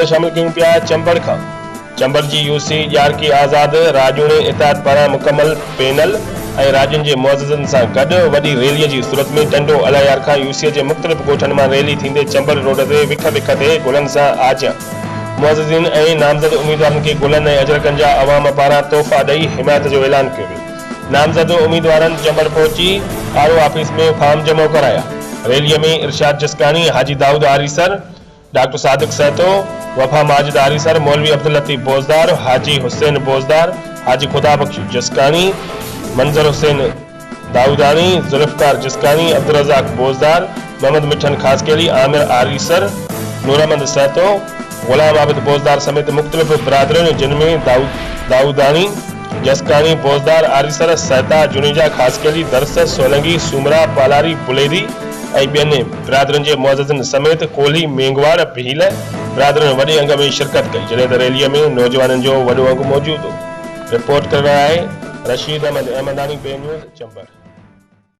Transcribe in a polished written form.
ख़बर शामिल कयूं पिया चंबड़ खां। चंबड़ जी यूसी यारकी आज़ाद राजूणे इताद पारां मुकमल पैनल ऐं राज्यनि जे मुअज़्ज़िज़नि सां गॾु वॾी रैलीअ जी सूरत में टंडो अलायार खां यूसीअ जे मुख़्तलिफ़ ॻोठनि मां रैली थींदे चंबड़ रोड ते विख ते गुलनि सां आजियां मुअज़्ज़िज़ीन ऐं नामज़द उम्मीदवारनि खे गुलनि ऐं अजरकनि जा अवाम पारां तोहफ़ा ॾेई हिमायत जो ऐलान कयो वियो। नामज़द उम्मीदवारनि चंबड़ पहुची आरओ ऑफिस में फॉर्म जमा कराया। रैलीअ में इरशाद जसकानी, हाजी दाऊद आरीसर, डॉक्टर सादिक सहतो, वफा माजिद आरीसर, मौलवी अब्दुल लतीफ बोजदार, हाजी हुसैन बोजदार, हाजी खुदाबख्श जसकानी, मंजर हुसैन दाऊदानी, जुल्फकार जसकानी, अब्दुल रज़ाक बोजदार, मोहम्मद मिठन खासकेली, आमिर आरीसर, नूरमंद सहतो, गुलाम आबिद बोजदार समेत मुख्तलिफ बिरादरियों जिनमें दाऊदानी, जसकानी, बोजदार, आरीसर, सहता, जुनेजा खासकेली, दरसद, सोलंगी, सुमरा, पालारी, बुलेरी ऐं ॿियनि बिरादरियुनि जे मुअज़्ज़िज़नि समेत कोहली, मेंगवाड़, भील बिरादरियुनि वॾे अंग में शिरकत कई, जॾहिं त रैलीअ में नौजवाननि जो वॾो अंग मौजूदु हो। रिपोर्ट कर रहा है रशीद अहमद अहमदानी, बे न्यूज़ चंबड़।